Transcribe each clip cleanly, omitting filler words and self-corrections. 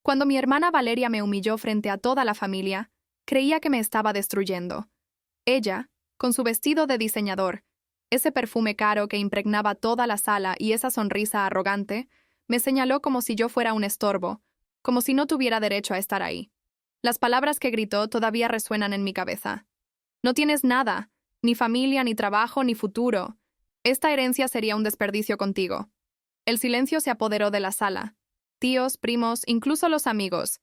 Cuando mi hermana Valeria me humilló frente a toda la familia, creía que me estaba destruyendo. Ella, con su vestido de diseñador, ese perfume caro que impregnaba toda la sala y esa sonrisa arrogante, me señaló como si yo fuera un estorbo, como si no tuviera derecho a estar ahí. Las palabras que gritó todavía resuenan en mi cabeza. No tienes nada, ni familia, ni trabajo, ni futuro. Esta herencia sería un desperdicio contigo. El silencio se apoderó de la sala. Tíos, primos, incluso los amigos,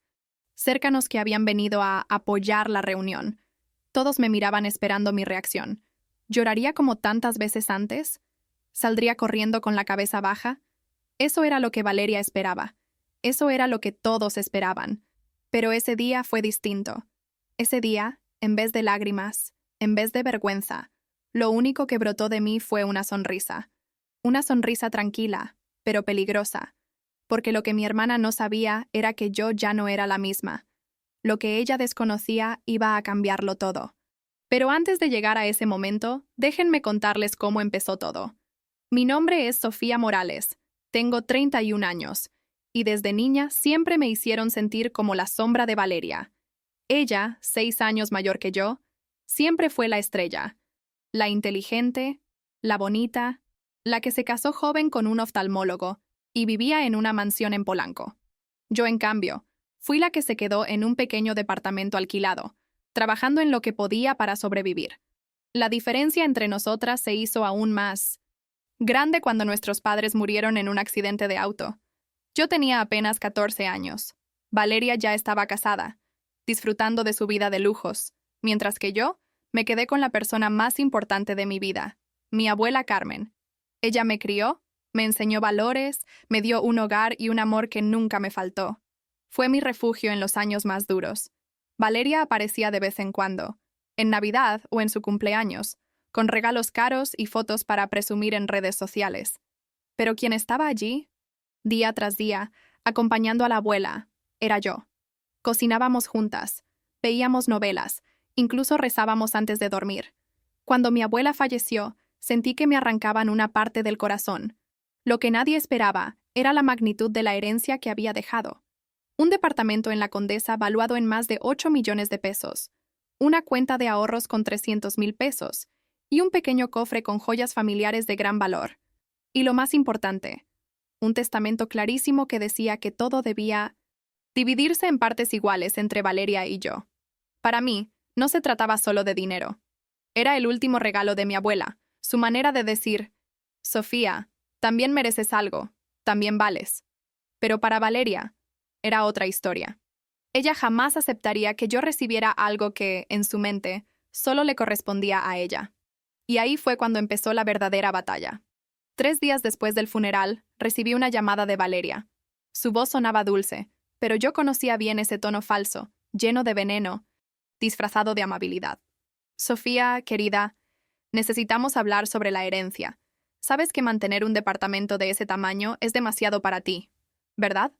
cercanos que habían venido a apoyar la reunión. Todos me miraban esperando mi reacción. ¿Lloraría como tantas veces antes? ¿Saldría corriendo con la cabeza baja? Eso era lo que Valeria esperaba. Eso era lo que todos esperaban. Pero ese día fue distinto. Ese día, en vez de lágrimas, en vez de vergüenza, lo único que brotó de mí fue una sonrisa. Una sonrisa tranquila, pero peligrosa. Porque lo que mi hermana no sabía era que yo ya no era la misma. Lo que ella desconocía iba a cambiarlo todo. Pero antes de llegar a ese momento, déjenme contarles cómo empezó todo. Mi nombre es Sofía Morales, tengo 31 años, y desde niña siempre me hicieron sentir como la sombra de Valeria. Ella, 6 años mayor que yo, siempre fue la estrella, la inteligente, la bonita, la que se casó joven con un oftalmólogo y vivía en una mansión en Polanco. Yo, en cambio, fui la que se quedó en un pequeño departamento alquilado, trabajando en lo que podía para sobrevivir. La diferencia entre nosotras se hizo aún más grande cuando nuestros padres murieron en un accidente de auto. Yo tenía apenas 14 años. Valeria ya estaba casada, disfrutando de su vida de lujos, mientras que yo me quedé con la persona más importante de mi vida, mi abuela Carmen. Ella me crió, me enseñó valores, me dio un hogar y un amor que nunca me faltó. Fue mi refugio en los años más duros. Valeria aparecía de vez en cuando, en Navidad o en su cumpleaños, con regalos caros y fotos para presumir en redes sociales. Pero quien estaba allí, día tras día, acompañando a la abuela, era yo. Cocinábamos juntas, veíamos novelas, incluso rezábamos antes de dormir. Cuando mi abuela falleció, sentí que me arrancaban una parte del corazón. Lo que nadie esperaba era la magnitud de la herencia que había dejado. Un departamento en la Condesa valuado en más de 8 millones de pesos, una cuenta de ahorros con 300,000 pesos y un pequeño cofre con joyas familiares de gran valor. Y lo más importante, un testamento clarísimo que decía que todo debía dividirse en partes iguales entre Valeria y yo. Para mí, no se trataba solo de dinero. Era el último regalo de mi abuela, su manera de decir, Sofía, también mereces algo, también vales. Pero para Valeria, era otra historia. Ella jamás aceptaría que yo recibiera algo que, en su mente, solo le correspondía a ella. Y ahí fue cuando empezó la verdadera batalla. 3 días después del funeral, recibí una llamada de Valeria. Su voz sonaba dulce, pero yo conocía bien ese tono falso, lleno de veneno, disfrazado de amabilidad. Sofía, querida, necesitamos hablar sobre la herencia. Sabes que mantener un departamento de ese tamaño es demasiado para ti, ¿verdad?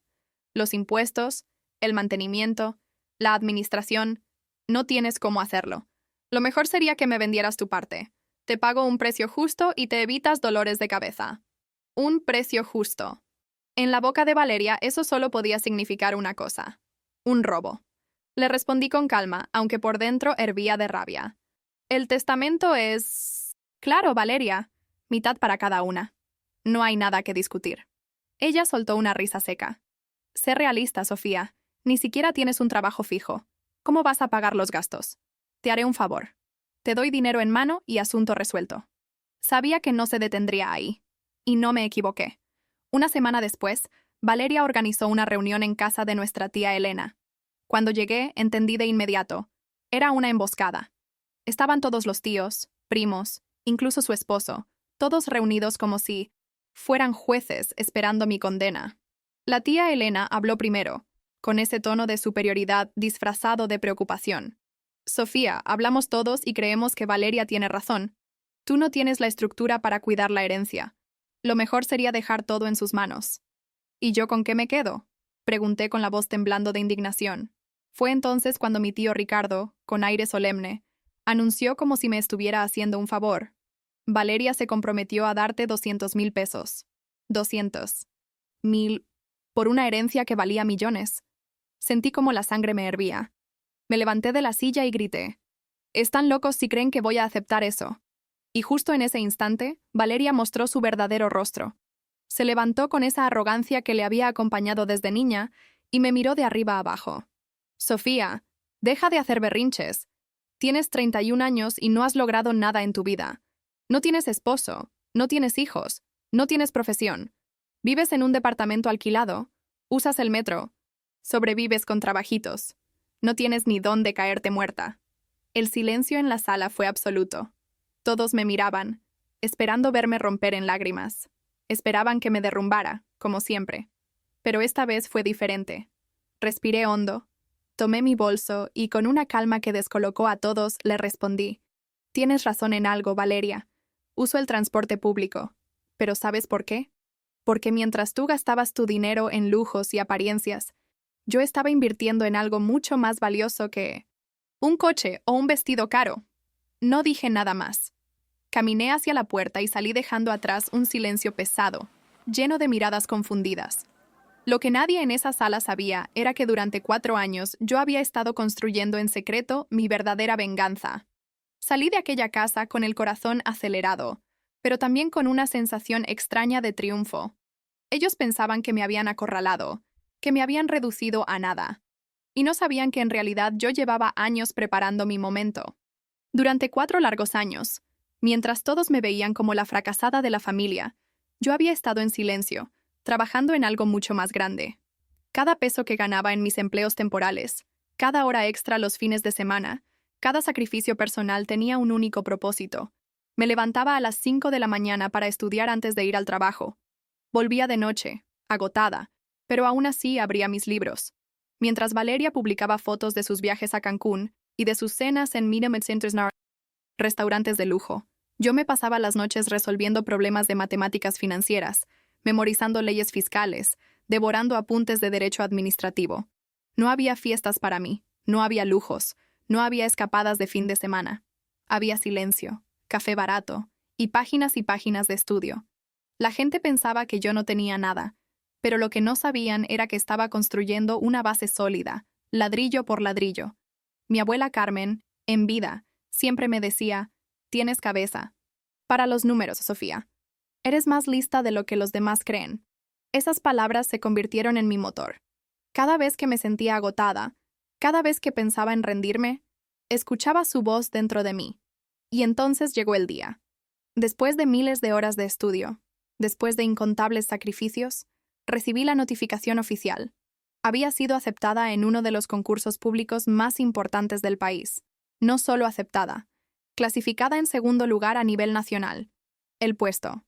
Los impuestos, el mantenimiento, la administración, no tienes cómo hacerlo. Lo mejor sería que me vendieras tu parte. Te pago un precio justo y te evitas dolores de cabeza. Un precio justo. En la boca de Valeria eso solo podía significar una cosa: un robo. Le respondí con calma, aunque por dentro hervía de rabia. El testamento es... Claro, Valeria. Mitad para cada una. No hay nada que discutir. Ella soltó una risa seca. Sé realista, Sofía. Ni siquiera tienes un trabajo fijo. ¿Cómo vas a pagar los gastos? Te haré un favor. Te doy dinero en mano y asunto resuelto. Sabía que no se detendría ahí. Y no me equivoqué. Una semana después, Valeria organizó una reunión en casa de nuestra tía Elena. Cuando llegué, entendí de inmediato. Era una emboscada. Estaban todos los tíos, primos, incluso su esposo, todos reunidos como si fueran jueces esperando mi condena. La tía Elena habló primero, con ese tono de superioridad disfrazado de preocupación. Sofía, hablamos todos y creemos que Valeria tiene razón. Tú no tienes la estructura para cuidar la herencia. Lo mejor sería dejar todo en sus manos. ¿Y yo con qué me quedo?, pregunté con la voz temblando de indignación. Fue entonces cuando mi tío Ricardo, con aire solemne, anunció como si me estuviera haciendo un favor. Valeria se comprometió a darte 200,000 pesos. 200,000 por una herencia que valía millones. Sentí como la sangre me hervía. Me levanté de la silla y grité. Están locos si creen que voy a aceptar eso. Y justo en ese instante, Valeria mostró su verdadero rostro. Se levantó con esa arrogancia que le había acompañado desde niña y me miró de arriba abajo. Sofía, deja de hacer berrinches. Tienes 31 años y no has logrado nada en tu vida. No tienes esposo, no tienes hijos, no tienes profesión. Vives en un departamento alquilado, usas el metro, sobrevives con trabajitos. No tienes ni dónde caerte muerta. El silencio en la sala fue absoluto. Todos me miraban, esperando verme romper en lágrimas. Esperaban que me derrumbara, como siempre. Pero esta vez fue diferente. Respiré hondo, tomé mi bolso y con una calma que descolocó a todos le respondí. Tienes razón en algo, Valeria. Uso el transporte público. ¿Pero sabes por qué? Porque mientras tú gastabas tu dinero en lujos y apariencias, yo estaba invirtiendo en algo mucho más valioso que un coche o un vestido caro. No dije nada más. Caminé hacia la puerta y salí dejando atrás un silencio pesado, lleno de miradas confundidas. Lo que nadie en esa sala sabía era que durante 4 años yo había estado construyendo en secreto mi verdadera venganza. Salí de aquella casa con el corazón acelerado, pero también con una sensación extraña de triunfo. Ellos pensaban que me habían acorralado, que me habían reducido a nada, y no sabían que en realidad yo llevaba años preparando mi momento. Durante 4 largos años, mientras todos me veían como la fracasada de la familia, yo había estado en silencio, trabajando en algo mucho más grande. Cada peso que ganaba en mis empleos temporales, cada hora extra los fines de semana, cada sacrificio personal tenía un único propósito. Me levantaba a las 5 de la mañana para estudiar antes de ir al trabajo. Volvía de noche, agotada, pero aún así abría mis libros. Mientras Valeria publicaba fotos de sus viajes a Cancún y de sus cenas en restaurantes de lujo, yo me pasaba las noches resolviendo problemas de matemáticas financieras, memorizando leyes fiscales, devorando apuntes de derecho administrativo. No había fiestas para mí, no había lujos, no había escapadas de fin de semana. Había silencio, café barato y páginas de estudio. La gente pensaba que yo no tenía nada, pero lo que no sabían era que estaba construyendo una base sólida, ladrillo por ladrillo. Mi abuela Carmen, en vida, siempre me decía, tienes cabeza. Para los números, Sofía. Eres más lista de lo que los demás creen. Esas palabras se convirtieron en mi motor. Cada vez que me sentía agotada, cada vez que pensaba en rendirme, escuchaba su voz dentro de mí. Y entonces llegó el día. Después de miles de horas de estudio, después de incontables sacrificios, recibí la notificación oficial. Había sido aceptada en uno de los concursos públicos más importantes del país. No solo aceptada, clasificada en segundo lugar a nivel nacional. El puesto: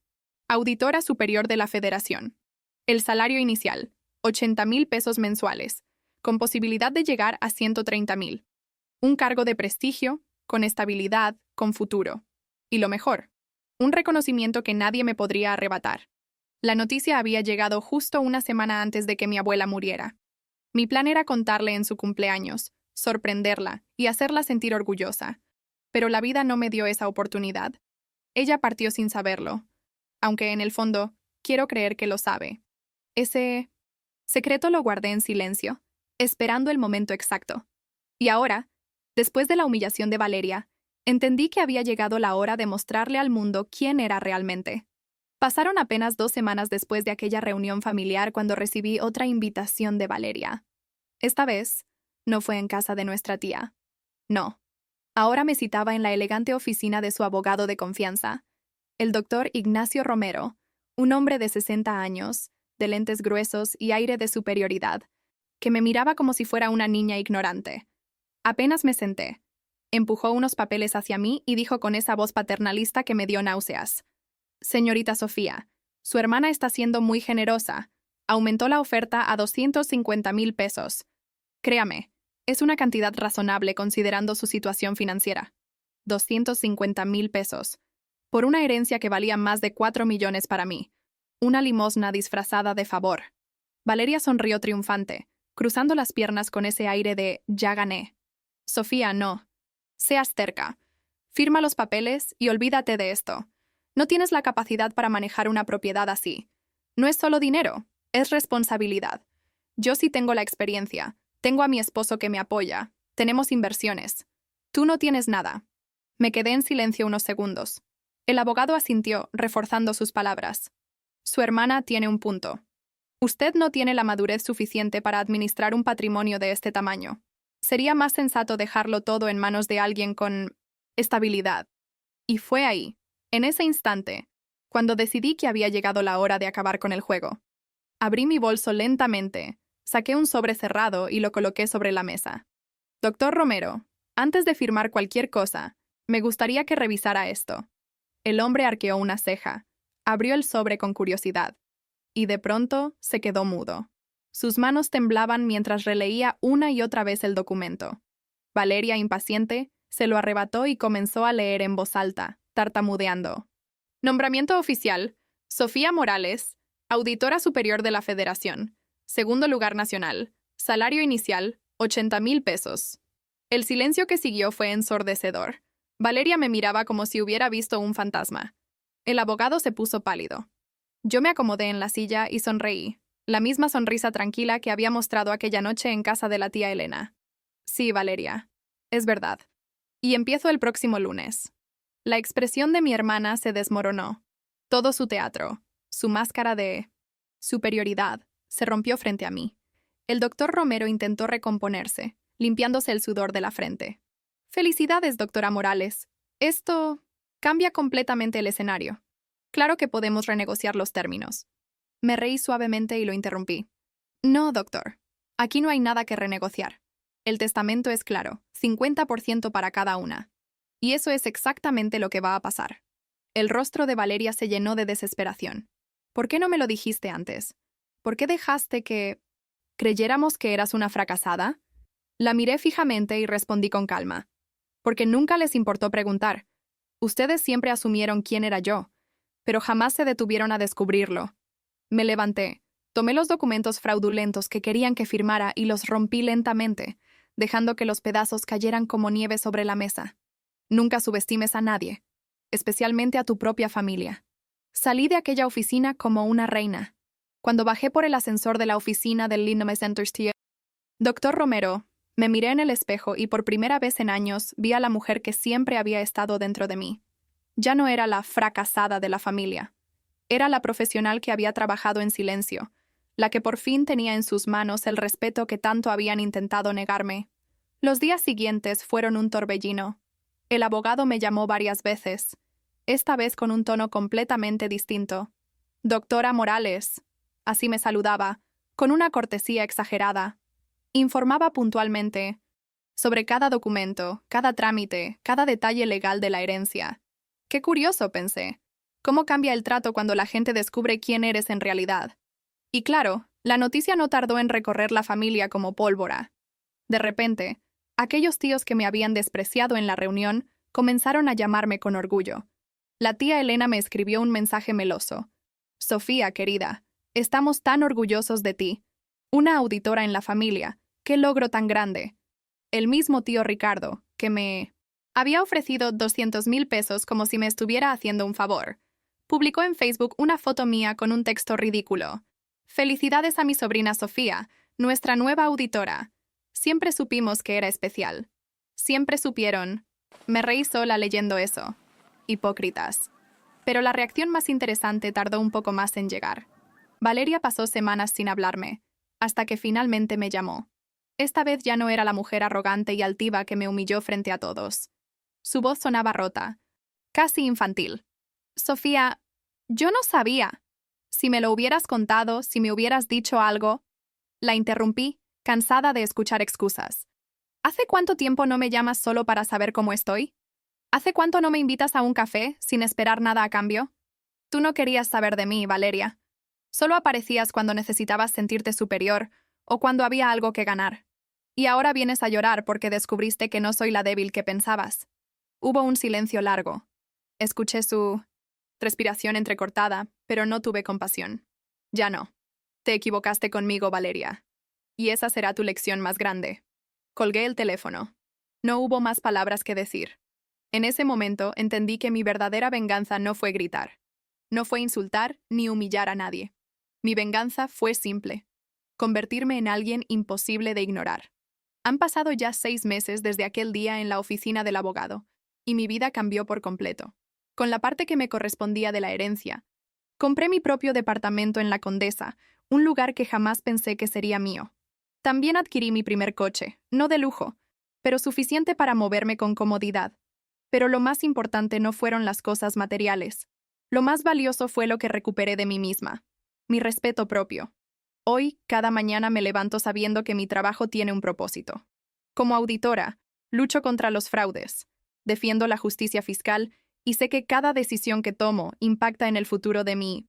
Auditora Superior de la Federación. El salario inicial: 80,000 pesos mensuales, con posibilidad de llegar a 130,000. Un cargo de prestigio, con estabilidad, con futuro. Y lo mejor, un reconocimiento que nadie me podría arrebatar. La noticia había llegado justo una semana antes de que mi abuela muriera. Mi plan era contarle en su cumpleaños, sorprenderla y hacerla sentir orgullosa. Pero la vida no me dio esa oportunidad. Ella partió sin saberlo, aunque en el fondo quiero creer que lo sabe. Ese secreto lo guardé en silencio, esperando el momento exacto. Y ahora, después de la humillación de Valeria, entendí que había llegado la hora de mostrarle al mundo quién era realmente. Pasaron apenas 2 semanas después de aquella reunión familiar cuando recibí otra invitación de Valeria. Esta vez, no fue en casa de nuestra tía. No. Ahora me citaba en la elegante oficina de su abogado de confianza, el doctor Ignacio Romero, un hombre de 60 años, de lentes gruesos y aire de superioridad, que me miraba como si fuera una niña ignorante. Apenas me senté. Empujó unos papeles hacia mí y dijo con esa voz paternalista que me dio náuseas: Señorita Sofía, su hermana está siendo muy generosa. Aumentó la oferta a 250,000 pesos. Créame, es una cantidad razonable considerando su situación financiera. 250,000 pesos. Por una herencia que valía más de 4 millones para mí. Una limosna disfrazada de favor. Valeria sonrió triunfante, cruzando las piernas con ese aire de «ya gané». Sofía, no. Seas terca. Firma los papeles y olvídate de esto. No tienes la capacidad para manejar una propiedad así. No es solo dinero, es responsabilidad. Yo sí tengo la experiencia, Tengo a mi esposo que me apoya. Tenemos inversiones. Tú no tienes nada. Me quedé en silencio unos segundos. El abogado asintió, reforzando sus palabras. Su hermana tiene un punto. Usted no tiene la madurez suficiente para administrar un patrimonio de este tamaño. Sería más sensato dejarlo todo en manos de alguien con estabilidad. Y fue ahí, en ese instante, cuando decidí que había llegado la hora de acabar con el juego. Abrí mi bolso lentamente, saqué un sobre cerrado y lo coloqué sobre la mesa. Doctor Romero, antes de firmar cualquier cosa, me gustaría que revisara esto. El hombre arqueó una ceja, abrió el sobre con curiosidad, y de pronto se quedó mudo. Sus manos temblaban mientras releía una y otra vez el documento. Valeria, impaciente, se lo arrebató y comenzó a leer en voz alta, tartamudeando. Nombramiento oficial: Sofía Morales, Auditora Superior de la Federación. Segundo lugar nacional. Salario inicial: 80,000 pesos. El silencio que siguió fue ensordecedor. Valeria me miraba como si hubiera visto un fantasma. El abogado se puso pálido. Yo me acomodé en la silla y sonreí, la misma sonrisa tranquila que había mostrado aquella noche en casa de la tía Elena. Sí, Valeria, es verdad. Y empiezo el próximo lunes. La expresión de mi hermana se desmoronó. Todo su teatro, su máscara de superioridad, se rompió frente a mí. El doctor Romero intentó recomponerse, limpiándose el sudor de la frente. Felicidades, doctora Morales. Esto cambia completamente el escenario. Claro que podemos renegociar los términos. Me reí suavemente y lo interrumpí. No, doctor. Aquí no hay nada que renegociar. El testamento es claro, 50% para cada una. Y eso es exactamente lo que va a pasar. El rostro de Valeria se llenó de desesperación. ¿Por qué no me lo dijiste antes? ¿Por qué dejaste que creyéramos que eras una fracasada? La miré fijamente y respondí con calma. Porque nunca les importó preguntar. Ustedes siempre asumieron quién era yo, pero jamás se detuvieron a descubrirlo. Me levanté, tomé los documentos fraudulentos que querían que firmara y los rompí lentamente, dejando que los pedazos cayeran como nieve sobre la mesa. Nunca subestimes a nadie, especialmente a tu propia familia. Salí de aquella oficina como una reina. Cuando bajé por el ascensor de la oficina del Lindome Center Steel, Doctor Romero, me miré en el espejo y por primera vez en años vi a la mujer que siempre había estado dentro de mí. Ya no era la fracasada de la familia. Era la profesional que había trabajado en silencio, la que por fin tenía en sus manos el respeto que tanto habían intentado negarme. Los días siguientes fueron un torbellino. El abogado me llamó varias veces, esta vez con un tono completamente distinto. Doctora Morales, así me saludaba, con una cortesía exagerada. Informaba puntualmente sobre cada documento, cada trámite, cada detalle legal de la herencia. Qué curioso, pensé. ¿Cómo cambia el trato cuando la gente descubre quién eres en realidad? Y claro, la noticia no tardó en recorrer la familia como pólvora. De repente, aquellos tíos que me habían despreciado en la reunión comenzaron a llamarme con orgullo. La tía Elena me escribió un mensaje meloso. Sofía, querida, estamos tan orgullosos de ti. Una auditora en la familia. ¡Qué logro tan grande! El mismo tío Ricardo, que me había ofrecido 200,000 pesos como si me estuviera haciendo un favor, publicó en Facebook una foto mía con un texto ridículo. Felicidades a mi sobrina Sofía, nuestra nueva auditora. Siempre supimos que era especial. Siempre supieron. Me reí sola leyendo eso. Hipócritas. Pero la reacción más interesante tardó un poco más en llegar. Valeria pasó semanas sin hablarme, hasta que finalmente me llamó. Esta vez ya no era la mujer arrogante y altiva que me humilló frente a todos. Su voz sonaba rota, casi infantil. Sofía, yo no sabía. Si me lo hubieras contado, si me hubieras dicho algo. La interrumpí, cansada de escuchar excusas. ¿Hace cuánto tiempo no me llamas solo para saber cómo estoy? ¿Hace cuánto no me invitas a un café sin esperar nada a cambio? Tú no querías saber de mí, Valeria. Solo aparecías cuando necesitabas sentirte superior o cuando había algo que ganar. Y ahora vienes a llorar porque descubriste que no soy la débil que pensabas. Hubo un silencio largo. Escuché su respiración entrecortada, pero no tuve compasión. Ya no. Te equivocaste conmigo, Valeria. Y esa será tu lección más grande. Colgué el teléfono. No hubo más palabras que decir. En ese momento entendí que mi verdadera venganza no fue gritar. No fue insultar ni humillar a nadie. Mi venganza fue simple. convertirme en alguien imposible de ignorar. Han pasado ya 6 meses desde aquel día en la oficina del abogado, y mi vida cambió por completo. Con la parte que me correspondía de la herencia, compré mi propio departamento en La Condesa, un lugar que jamás pensé que sería mío. También adquirí mi primer coche, no de lujo, pero suficiente para moverme con comodidad. Pero lo más importante no fueron las cosas materiales. Lo más valioso fue lo que recuperé de mí misma, mi respeto propio. Hoy, cada mañana me levanto sabiendo que mi trabajo tiene un propósito. Como auditora, lucho contra los fraudes, defiendo la justicia fiscal y sé que cada decisión que tomo impacta en el futuro de mi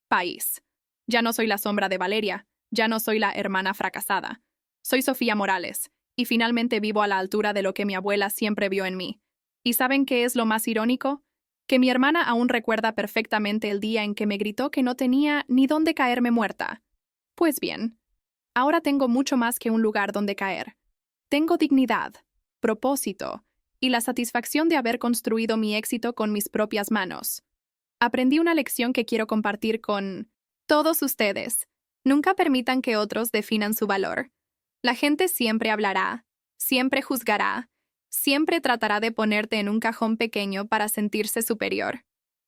país. Ya no soy la sombra de Valeria, ya no soy la hermana fracasada. Soy Sofía Morales, y finalmente vivo a la altura de lo que mi abuela siempre vio en mí. ¿Y saben qué es lo más irónico? Que mi hermana aún recuerda perfectamente el día en que me gritó que no tenía ni dónde caerme muerta. Pues bien, ahora tengo mucho más que un lugar donde caer. Tengo dignidad, propósito y la satisfacción de haber construido mi éxito con mis propias manos. Aprendí una lección que quiero compartir con todos ustedes. Nunca permitan que otros definan su valor. La gente siempre hablará, siempre juzgará, siempre tratará de ponerte en un cajón pequeño para sentirse superior.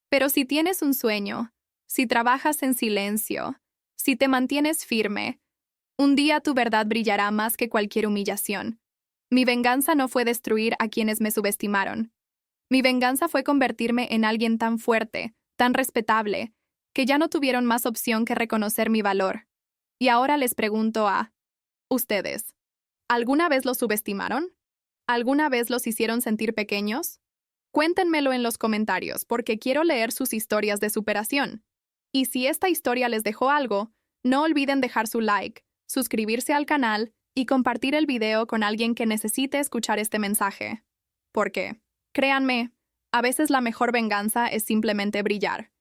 Pero si tienes un sueño, si trabajas en silencio, si te mantienes firme, un día tu verdad brillará más que cualquier humillación. Mi venganza no fue destruir a quienes me subestimaron. Mi venganza fue convertirme en alguien tan fuerte, tan respetable, que ya no tuvieron más opción que reconocer mi valor. Y ahora les pregunto a ustedes, ¿alguna vez los subestimaron? ¿Alguna vez los hicieron sentir pequeños? Cuéntenmelo en los comentarios porque quiero leer sus historias de superación. Y si esta historia les dejó algo, no olviden dejar su like, suscribirse al canal y compartir el video con alguien que necesite escuchar este mensaje. Porque, créanme, a veces la mejor venganza es simplemente brillar.